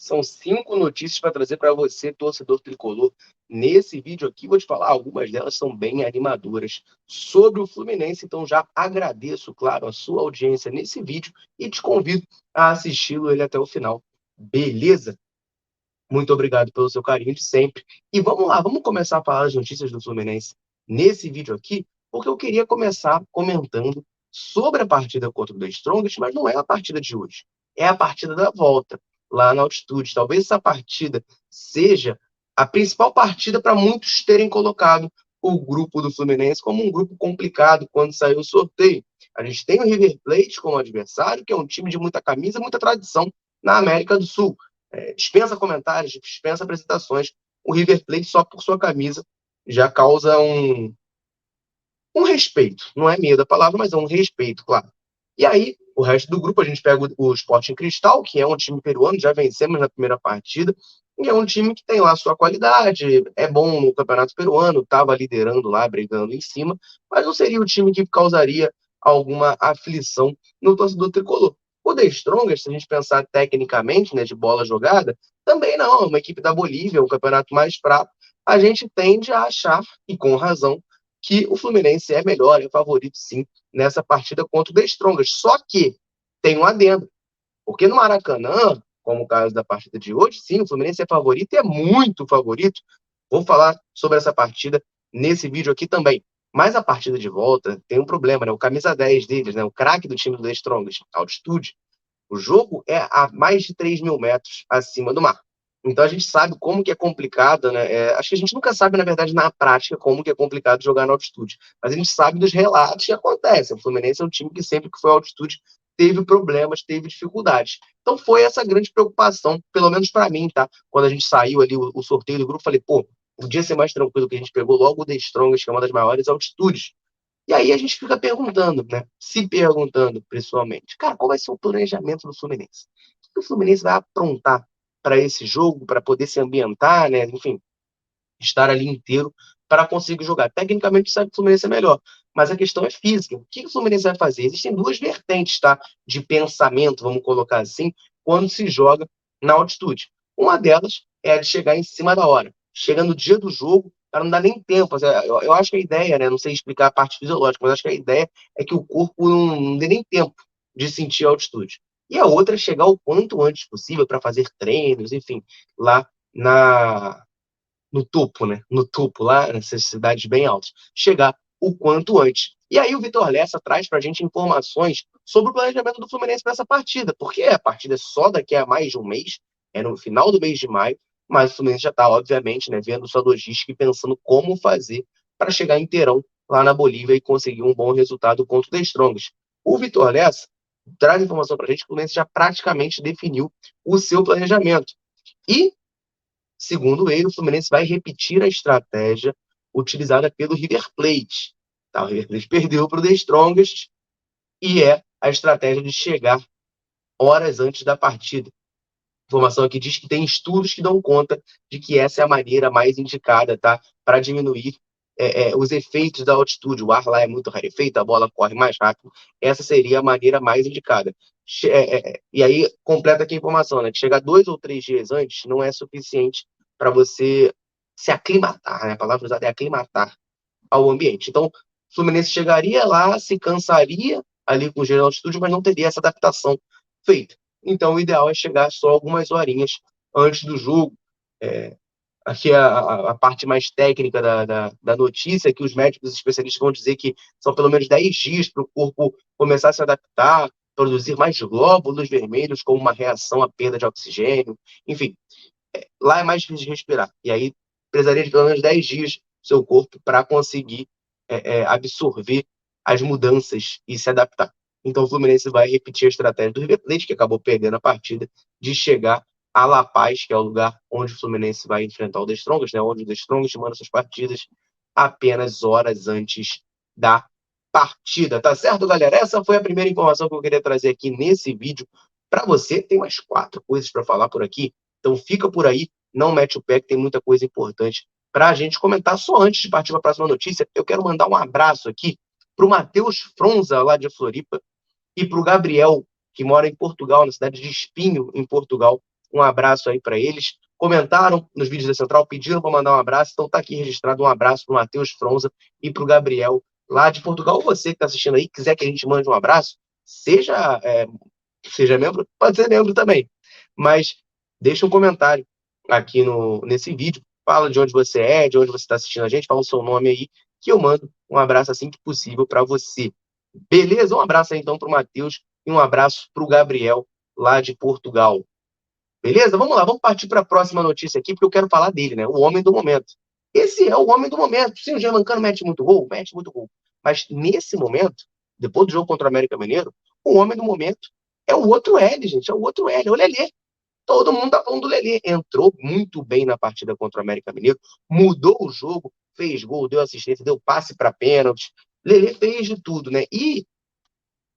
São 5 notícias para trazer para você, torcedor tricolor. Nesse vídeo aqui, vou te falar, algumas delas são bem animadoras sobre o Fluminense. Então, já agradeço, claro, a sua audiência nesse vídeo e te convido a assisti-lo ele até o final. Beleza? Muito obrigado pelo seu carinho de sempre. E vamos lá, vamos começar a falar as notícias do Fluminense nesse vídeo aqui, porque eu queria começar comentando sobre a partida contra o The Strongest, mas não é a partida de hoje. É a partida da volta, lá na altitude. Talvez essa partida seja a principal partida para muitos terem colocado o grupo do Fluminense como um grupo complicado quando saiu o sorteio. A gente tem o River Plate como adversário, que é um time de muita camisa, muita tradição na América do Sul. Dispensa comentários, dispensa apresentações. O River Plate, só por sua camisa, já causa um respeito. Não é medo da palavra, mas é um respeito, claro. E aí, o resto do grupo, a gente pega o Sporting Cristal, que é um time peruano, já vencemos na primeira partida, e é um time que tem lá sua qualidade, é bom no Campeonato Peruano, estava liderando lá, brigando em cima, mas não seria o time que causaria alguma aflição no torcedor tricolor. O The Strongest, se a gente pensar tecnicamente, né, de bola jogada, também não, é uma equipe da Bolívia, um campeonato mais fraco, a gente tende a achar, e com razão, que o Fluminense é melhor, é favorito sim, nessa partida contra o The Strongest. Só que tem um adendo, porque no Maracanã, como o caso da partida de hoje, sim, o Fluminense é favorito e é muito favorito. Vou falar sobre essa partida nesse vídeo aqui também. Mas a partida de volta tem um problema, né? O camisa 10 deles, né? O craque do time do The Strongest, altitude. O jogo é a mais de 3 mil metros acima do mar. Então a gente sabe como que é complicado, né? Acho que a gente nunca sabe, na verdade, na prática, como que é complicado jogar na altitude. Mas a gente sabe dos relatos que acontecem. O Fluminense é um time que sempre que foi à altitude teve problemas, teve dificuldades. Então foi essa grande preocupação, pelo menos para mim, tá? Quando a gente saiu ali, o sorteio do grupo, falei, pô, podia ser mais tranquilo, que a gente pegou logo o The Strongest, que é uma das maiores altitudes. E aí a gente fica perguntando, né? Se perguntando, principalmente, cara, qual vai ser o planejamento do Fluminense? O que o Fluminense vai aprontar para esse jogo, para poder se ambientar, né? Enfim, estar ali inteiro para conseguir jogar. Tecnicamente, sabe que o Fluminense é melhor, mas a questão é física. O que o Fluminense vai fazer? Existem duas vertentes, tá? De pensamento, vamos colocar assim, quando se joga na altitude. Uma delas é a de chegar em cima da hora. Chega no dia do jogo, cara, não dá nem tempo. Eu acho que a ideia, né? Não sei explicar a parte fisiológica, mas acho que a ideia é que o corpo não dê nem tempo de sentir a altitude. E a outra é chegar o quanto antes possível para fazer treinos, enfim, lá no topo, né? No topo, lá nessas cidades bem altas. Chegar o quanto antes. E aí o Vitor Lessa traz para a gente informações sobre o planejamento do Fluminense para essa partida, porque a partida é só daqui a mais de um mês, é no final do mês de maio, mas o Fluminense já está, obviamente, né, vendo sua logística e pensando como fazer para chegar inteirão lá na Bolívia e conseguir um bom resultado contra o The Strongest. O Vitor Lessa traz informação para a gente que o Fluminense já praticamente definiu o seu planejamento. E segundo ele, o Fluminense vai repetir a estratégia utilizada pelo River Plate. Tá? O River Plate perdeu para o The Strongest e é a estratégia de chegar horas antes da partida. A informação aqui diz que tem estudos que dão conta de que essa é a maneira mais indicada, tá? Para diminuir os efeitos da altitude. O ar lá é muito rarefeito, a bola corre mais rápido. Essa seria a maneira mais indicada. E aí completa aqui a informação, né? Que chegar 2 ou 3 dias antes não é suficiente para você se aclimatar, né? A palavra usada é aclimatar ao ambiente. Então, o Fluminense chegaria lá, se cansaria ali com o gelo de altitude, mas não teria essa adaptação feita. Então, o ideal é chegar só algumas horinhas antes do jogo. É, Aqui a parte mais técnica da notícia, que os médicos especialistas vão dizer que são pelo menos 10 dias para o corpo começar a se adaptar, produzir mais glóbulos vermelhos como uma reação à perda de oxigênio. Enfim, lá é mais difícil de respirar. E aí precisaria de pelo menos 10 dias do seu corpo para conseguir absorver as mudanças e se adaptar. Então o Fluminense vai repetir a estratégia do River Plate, que acabou perdendo a partida, de chegar a La Paz, que é o lugar onde o Fluminense vai enfrentar o The Strongest, né, onde o The Strongest manda suas partidas apenas horas antes da partida. Tá certo, galera? Essa foi a primeira informação que eu queria trazer aqui nesse vídeo para você. Tem mais 4 coisas para falar por aqui, então fica por aí, não mete o pé, que tem muita coisa importante para a gente comentar. Só antes de partir para a próxima notícia, eu quero mandar um abraço aqui para o Matheus Fronza, lá de Floripa, e para o Gabriel, que mora em Portugal, na cidade de Espinho, em Portugal. um abraço aí para eles. Comentaram nos vídeos da Central, pediram para mandar um abraço, então tá aqui registrado um abraço para o Matheus Fronza e para o Gabriel, lá de Portugal. Você que está assistindo aí, quiser que a gente mande um abraço, seja membro, pode ser membro também, mas deixa um comentário aqui nesse vídeo, fala de onde você é, de onde você está assistindo a gente, fala o seu nome aí, que eu mando um abraço assim que possível para você. Beleza? Um abraço aí então para o Matheus e um abraço para o Gabriel, lá de Portugal. Beleza? Vamos lá, vamos partir para a próxima notícia aqui, porque eu quero falar dele, né? O homem do momento. Esse é o homem do momento. Sim, o Germancano mete muito gol, mete muito gol. Mas nesse momento, depois do jogo contra o América Mineiro, o homem do momento é o outro L, gente. É o outro L, é o Lelê. Todo mundo tá falando do Lelê. Entrou muito bem na partida contra o América Mineiro, mudou o jogo, fez gol, deu assistência, deu passe para pênalti. Lelê fez de tudo, né? E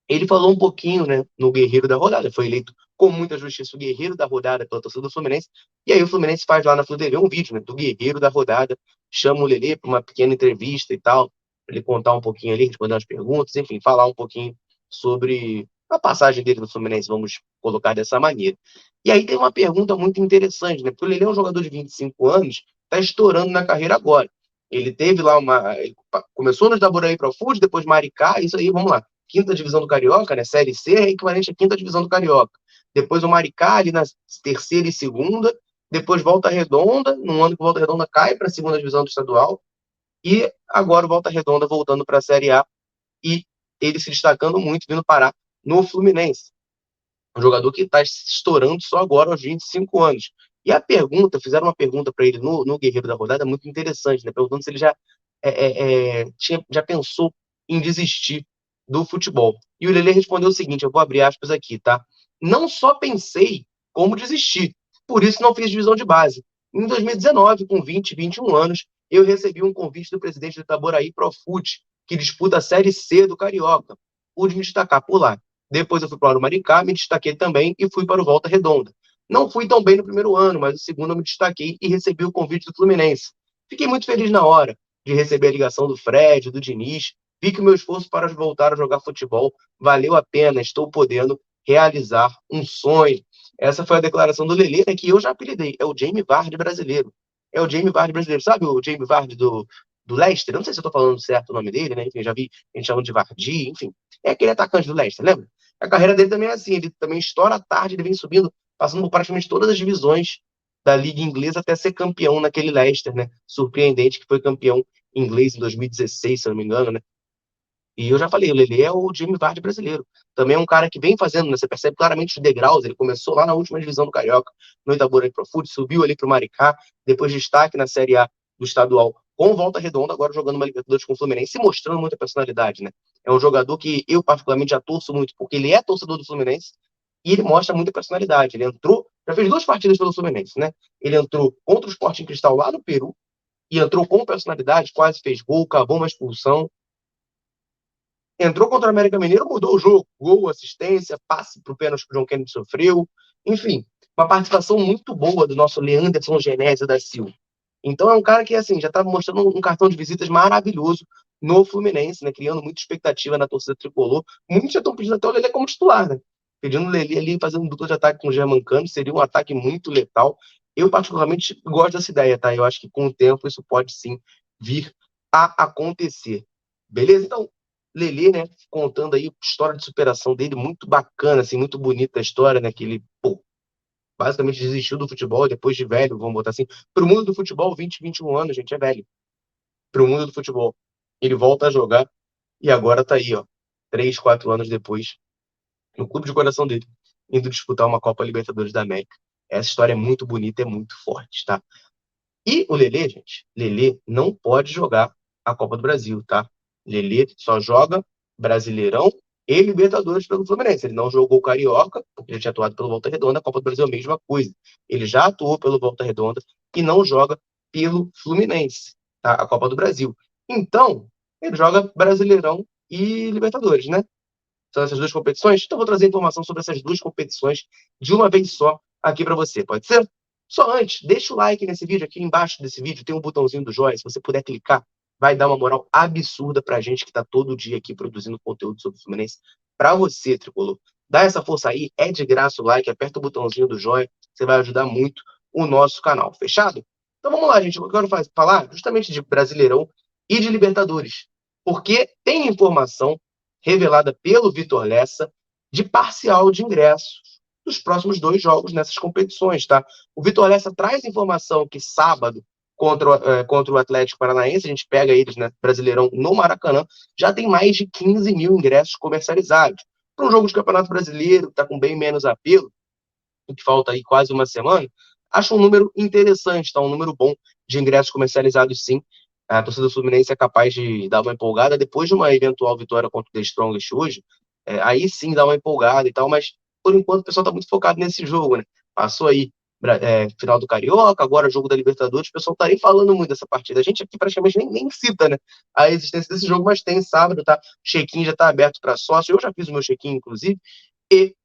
ele falou um pouquinho, né, no Guerreiro da Rodada. Foi eleito com muita justiça o Guerreiro da Rodada pela torcida do Fluminense. E aí o Fluminense faz lá na Flu TV um vídeo, né, do Guerreiro da Rodada. Chama o Lelê para uma pequena entrevista e tal, para ele contar um pouquinho ali, responder umas perguntas, enfim, falar um pouquinho sobre a passagem dele no Fluminense, vamos colocar dessa maneira. E aí tem uma pergunta muito interessante, né, porque o Lelê é um jogador de 25 anos, está estourando na carreira agora. Ele teve lá ele começou no Itaboraí Pro Food, depois Maricá, isso aí, vamos lá. Quinta divisão do Carioca, né? Série C é equivalente à quinta divisão do Carioca. Depois o Maricá ali na terceira e segunda. Depois Volta Redonda, num ano que Volta Redonda cai para a segunda divisão do estadual. E agora o Volta Redonda voltando para a Série A. E ele se destacando muito, vindo parar no Fluminense. Um jogador que está estourando só agora aos 25 anos. E fizeram uma pergunta para ele no Guerreiro da Rodada muito interessante, né? Perguntando se ele já pensou em desistir do futebol. E o Lelê respondeu o seguinte, eu vou abrir aspas aqui, tá? Não só pensei como desistir, por isso não fiz divisão de base. Em 2019, com 20, 21 anos, eu recebi um convite do presidente do Itaboraí Profut, que disputa a Série C do Carioca. Pude me destacar por lá. Depois eu fui para o Maricá, me destaquei também e fui para o Volta Redonda. Não fui tão bem no primeiro ano, mas no segundo eu me destaquei e recebi o convite do Fluminense. Fiquei muito feliz na hora de receber a ligação do Fred, do Diniz. Vi que o meu esforço para voltar a jogar futebol valeu a pena, estou podendo realizar um sonho. Essa foi a declaração do Lelê, né, que eu já apelidei. É o Jamie Vardy brasileiro. É o Jamie Vardy brasileiro. Sabe o Jamie Vardy do Leicester? Eu não sei se eu estou falando certo o nome dele, né? Enfim, já vi a gente chamando de Vardy, enfim. É aquele atacante do Leicester, lembra? A carreira dele também é assim, ele também estoura à tarde, ele vem subindo, passando por praticamente todas as divisões da Liga Inglesa até ser campeão naquele Leicester, né? Surpreendente que foi campeão inglês em 2016, se eu não me engano, né? E eu já falei, o Lelê é o Jamie Vardy brasileiro. Também é um cara que vem fazendo, né? Você percebe claramente os degraus. Ele começou lá na última divisão do Carioca, no Itaboraí Pro Foot, subiu ali para o Maricá, depois destaque na Série A do estadual com Volta Redonda, agora jogando uma Libertadores com o Fluminense e mostrando muita personalidade, né? É um jogador que eu particularmente já torço muito, porque ele é torcedor do Fluminense e ele mostra muita personalidade. Ele entrou, já fez 2 partidas pelo Fluminense, né? Ele entrou contra o Sporting Cristal lá no Peru e entrou com personalidade, quase fez gol, acabou uma expulsão. Entrou contra o América Mineiro, mudou o jogo. Gol, assistência, passe para o pênalti que o John Kennedy sofreu. Enfim, uma participação muito boa do nosso Leanderson Genésio da Silva. Então é um cara que, assim, já está mostrando um cartão de visitas maravilhoso no Fluminense, né? Criando muita expectativa na torcida tricolor. Muitos já estão pedindo até o Lelê como titular, né? Pedindo o Lelê ali, fazendo um duplo de ataque com o Germancano. Seria um ataque muito letal. Eu, particularmente, gosto dessa ideia, tá? Eu acho que com o tempo isso pode sim vir a acontecer. Beleza? Então, Lelê, né, contando aí a história de superação dele, muito bacana, assim, muito bonita a história, né, que ele, pô, basicamente desistiu do futebol depois de velho, vamos botar assim. Pro mundo do futebol, 20, 21 anos, gente, é velho. Pro mundo do futebol. Ele volta a jogar e agora tá aí, ó, 3, 4 anos depois, no clube de coração dele, indo disputar uma Copa Libertadores da América. Essa história é muito bonita, é muito forte, tá? E o Lelê, gente, Lelê não pode jogar a Copa do Brasil, tá? Lelê só joga Brasileirão e Libertadores pelo Fluminense. Ele não jogou Carioca, porque ele tinha atuado pelo Volta Redonda, a Copa do Brasil é a mesma coisa. Ele já atuou pelo Volta Redonda e não joga pelo Fluminense, tá? A Copa do Brasil. Então, ele joga Brasileirão e Libertadores, né? São essas 2 competições. Então, eu vou trazer informação sobre essas 2 competições de uma vez só aqui para você. Pode ser? Só antes, deixa o like nesse vídeo. Aqui embaixo desse vídeo tem um botãozinho do joinha. Se você puder clicar, vai dar uma moral absurda pra gente que tá todo dia aqui produzindo conteúdo sobre o Fluminense para você, tricolor. Dá essa força aí, é de graça o like, aperta o botãozinho do joinha, você vai ajudar muito o nosso canal. Fechado? Então vamos lá, gente. Eu quero falar justamente de Brasileirão e de Libertadores. Porque tem informação revelada pelo Vitor Lessa de parcial de ingressos dos próximos 2 jogos nessas competições, tá? O Vitor Lessa traz informação que sábado, contra o Atlético Paranaense, a gente pega eles, né, Brasileirão no Maracanã, já tem mais de 15 mil ingressos comercializados. Para um jogo de Campeonato Brasileiro, que está com bem menos apelo, que falta aí quase uma semana, acho um número interessante, tá? Um número bom de ingressos comercializados, sim. A torcida do Fluminense é capaz de dar uma empolgada depois de uma eventual vitória contra o The Strongest hoje. Aí sim dá uma empolgada e tal, mas por enquanto o pessoal está muito focado nesse jogo, né? Passou aí final do Carioca, agora jogo da Libertadores, o pessoal tá nem falando muito dessa partida. A gente aqui praticamente nem cita, né, a existência desse jogo, mas tem sábado, tá? Check-in já tá aberto para sócio. Eu já fiz o meu check-in, inclusive, e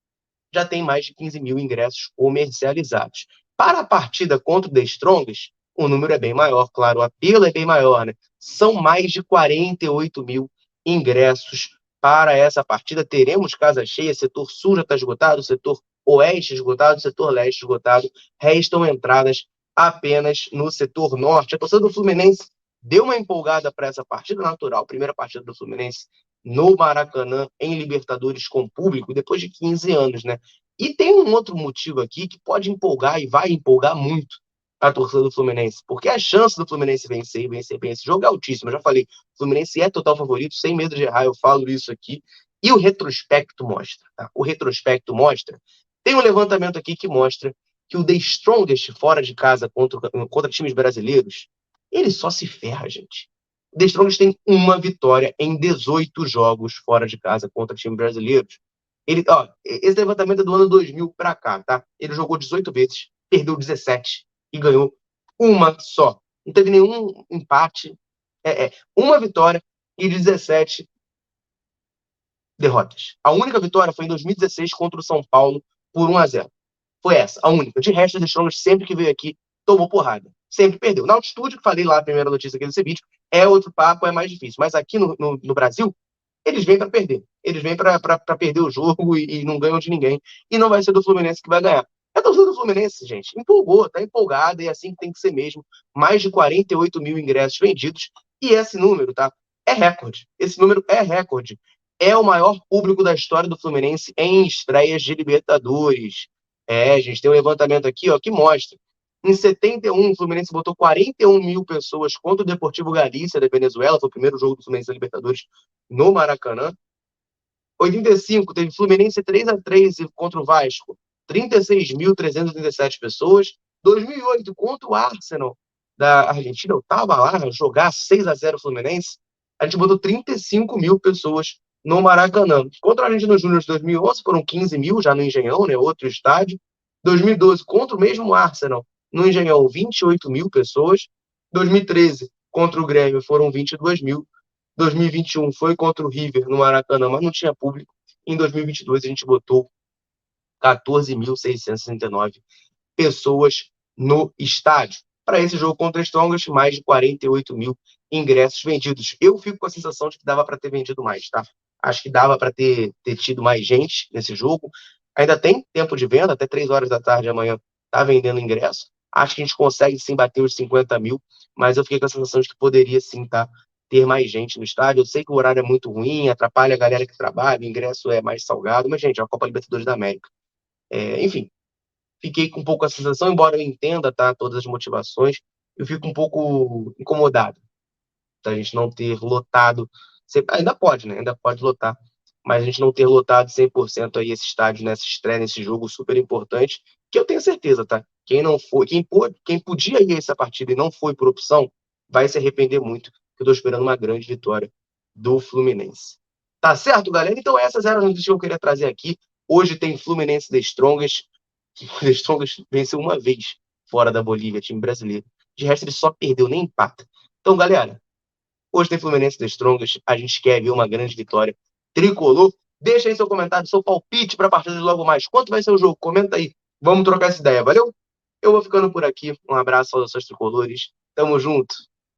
já tem mais de 15 mil ingressos comercializados. Para a partida contra o The Strongest, o número é bem maior, claro, o apelo é bem maior, né? São mais de 48 mil ingressos para essa partida. Teremos casa cheia, setor sul já está esgotado, setor oeste esgotado, setor leste esgotado. Restam entradas apenas no setor norte. A torcida do Fluminense deu uma empolgada para essa partida natural, primeira partida do Fluminense no Maracanã, em Libertadores com público, depois de 15 anos, né? E tem um outro motivo aqui que pode empolgar e vai empolgar muito a torcida do Fluminense, porque a chance do Fluminense vencer e vencer bem esse jogo é altíssima. Eu já falei, o Fluminense é total favorito, sem medo de errar, eu falo isso aqui. E o retrospecto mostra, tá? O retrospecto mostra. Tem um levantamento aqui que mostra que o The Strongest fora de casa contra times brasileiros, ele só se ferra, gente. O The Strongest tem uma vitória em 18 jogos fora de casa contra times brasileiros. Esse levantamento é do ano 2000 para cá, tá? Ele jogou 18 vezes, perdeu 17 e ganhou uma só. Não teve nenhum empate. Uma vitória e 17 derrotas. A única vitória foi em 2016 contra o São Paulo por 1-0. Foi essa, a única. De resto, o Strongest sempre que veio aqui tomou porrada. Sempre perdeu. Na altitude, que falei lá a primeira notícia aqui desse vídeo, é outro papo, é mais difícil. Mas aqui no Brasil, eles vêm para perder. Eles vêm para perder o jogo e não ganham de ninguém. E não vai ser do Fluminense que vai ganhar. É a torcida do Fluminense, gente, empolgou, tá empolgada, e é assim que tem que ser mesmo. Mais de 48 mil ingressos vendidos. E esse número, tá? É recorde. Esse número é recorde. É o maior público da história do Fluminense em estreias de Libertadores. A gente tem um levantamento aqui, ó, que mostra. Em 71, o Fluminense botou 41 mil pessoas contra o Deportivo Galícia da Venezuela. Foi o primeiro jogo do Fluminense da Libertadores no Maracanã. 85, teve Fluminense 3-3 contra o Vasco. 36.337 pessoas. 2008, contra o Arsenal da Argentina, eu estava lá, jogar 6-0 Fluminense. A gente botou 35 mil pessoas no Maracanã. Contra a Argentina Júnior de 2011 foram 15 mil, já no Engenhão, né, outro estádio. 2012, contra o mesmo Arsenal, no Engenhão, 28 mil pessoas. 2013, contra o Grêmio, foram 22 mil. 2021 foi contra o River no Maracanã, mas não tinha público. Em 2022, a gente botou 14.669 pessoas no estádio. Para esse jogo contra o Strongest, mais de 48 mil ingressos vendidos. Eu fico com a sensação de que dava para ter vendido mais, tá? Acho que dava para ter tido mais gente nesse jogo. Ainda tem tempo de venda, até 3 horas da tarde amanhã tá vendendo ingresso. Acho que a gente consegue sim bater os 50 mil, mas eu fiquei com a sensação de que poderia sim ter mais gente no estádio. Eu sei que o horário é muito ruim, atrapalha a galera que trabalha, o ingresso é mais salgado, mas, gente, é a Copa Libertadores da América. Enfim, fiquei com um pouco a sensação, embora eu entenda, tá, todas as motivações, eu fico um pouco incomodado da gente não ter lotado. Ainda pode, né? Ainda pode lotar, mas a gente não ter lotado 100% aí esse estádio nessa estreia, nesse jogo super importante, que eu tenho certeza, tá? Quem não foi, quem podia ir a essa partida e não foi por opção, vai se arrepender muito, porque eu tô esperando uma grande vitória do Fluminense. Tá certo, galera? Então essas eram as notícias que eu queria trazer aqui. Hoje tem Fluminense The Strongest, que o The Strongest venceu uma vez fora da Bolívia, time brasileiro. De resto, ele só perdeu, nem empata. Então, galera, hoje tem Fluminense The Strongest. A gente quer ver uma grande vitória tricolor. Deixa aí seu comentário, seu palpite para a partida de logo mais. Quanto vai ser o jogo? Comenta aí. Vamos trocar essa ideia, valeu? Eu vou ficando por aqui. Um abraço aos tricolores. Tamo junto.